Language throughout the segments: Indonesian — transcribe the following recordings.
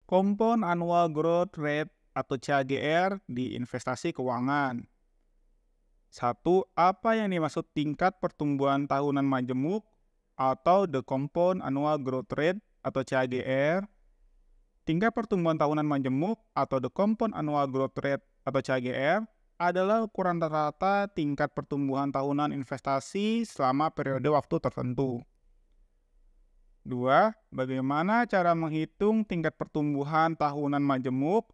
Compound Annual Growth Rate atau CAGR di investasi keuangan. Satu, apa yang dimaksud tingkat pertumbuhan tahunan majemuk atau the Compound Annual Growth Rate atau CAGR? Tingkat pertumbuhan tahunan majemuk atau the Compound Annual Growth Rate atau CAGR adalah ukuran rata-rata tingkat pertumbuhan tahunan investasi selama periode waktu tertentu. Dua, bagaimana cara menghitung tingkat pertumbuhan tahunan majemuk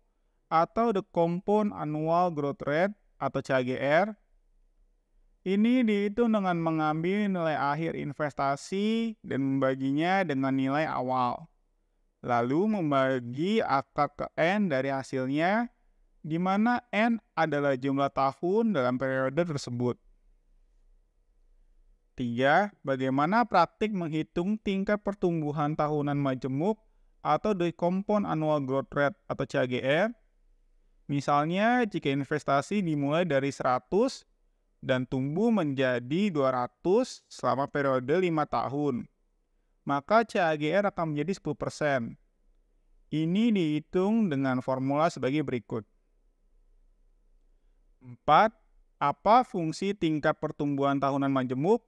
atau the Compound Annual Growth Rate atau CAGR? Ini dihitung dengan mengambil nilai akhir investasi dan membaginya dengan nilai awal. Lalu membagi akar ke N dari hasilnya, di mana N adalah jumlah tahun dalam periode tersebut. 3. Bagaimana praktik menghitung tingkat pertumbuhan tahunan majemuk atau the Compound Annual Growth Rate atau CAGR? Misalnya, jika investasi dimulai dari 100 dan tumbuh menjadi 200 selama periode 5 tahun, maka CAGR akan menjadi 10%. Ini dihitung dengan formula sebagai berikut. 4. Apa fungsi tingkat pertumbuhan tahunan majemuk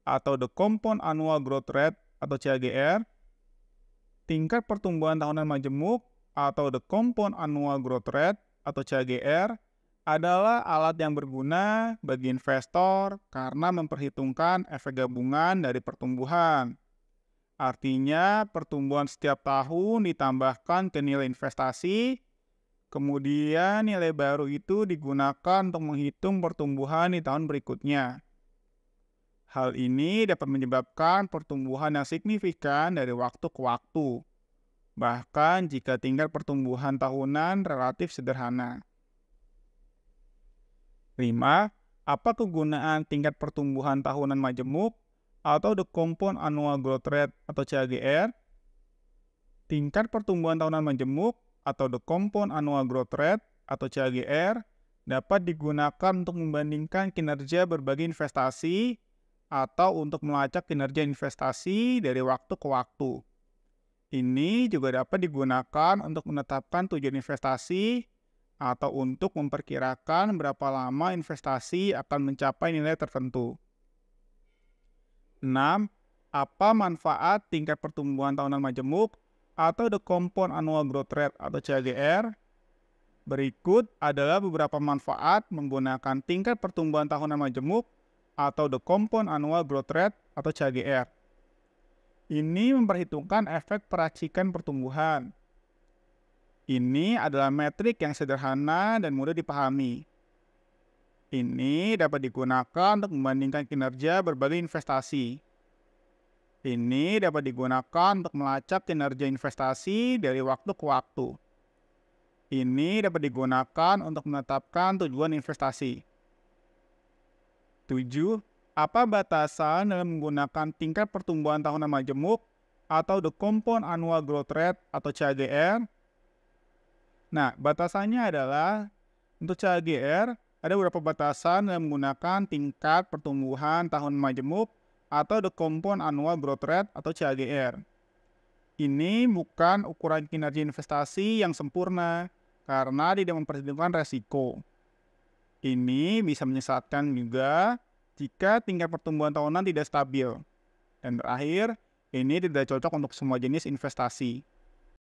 atau the Compound Annual Growth Rate atau CAGR? Tingkat pertumbuhan tahunan majemuk atau the Compound Annual Growth Rate atau CAGR adalah alat yang berguna bagi investor karena memperhitungkan efek gabungan dari pertumbuhan. Artinya, pertumbuhan setiap tahun ditambahkan ke nilai investasi, kemudian nilai baru itu digunakan untuk menghitung pertumbuhan di tahun berikutnya. Hal ini dapat menyebabkan pertumbuhan yang signifikan dari waktu ke waktu, bahkan jika tingkat pertumbuhan tahunan relatif sederhana. 5. Apa kegunaan tingkat pertumbuhan tahunan majemuk atau the Compound Annual Growth Rate atau CAGR? Tingkat pertumbuhan tahunan majemuk atau the Compound Annual Growth Rate atau CAGR dapat digunakan untuk membandingkan kinerja berbagai investasi atau untuk melacak kinerja investasi dari waktu ke waktu. Ini juga dapat digunakan untuk menetapkan tujuan investasi atau untuk memperkirakan berapa lama investasi akan mencapai nilai tertentu. 6. Apa manfaat tingkat pertumbuhan tahunan majemuk atau the Compound Annual Growth Rate atau CAGR? Berikut adalah beberapa manfaat menggunakan tingkat pertumbuhan tahunan majemuk atau the Compound Annual Growth Rate atau CAGR. Ini memperhitungkan efek peracikan pertumbuhan. Ini adalah metrik yang sederhana dan mudah dipahami. Ini dapat digunakan untuk membandingkan kinerja berbagai investasi. Ini dapat digunakan untuk melacak kinerja investasi dari waktu ke waktu. Ini dapat digunakan untuk menetapkan tujuan investasi. 7. Apa batasan dalam menggunakan tingkat pertumbuhan tahunan majemuk atau the Compound Annual Growth Rate atau CAGR? Nah, batasannya adalah untuk CAGR ada beberapa batasan dalam menggunakan tingkat pertumbuhan tahunan majemuk atau the Compound Annual Growth Rate atau CAGR. Ini bukan ukuran kinerja investasi yang sempurna karena tidak memperhitungkan resiko. Ini bisa menyesatkan juga jika tingkat pertumbuhan tahunan tidak stabil. Dan terakhir, ini tidak cocok untuk semua jenis investasi.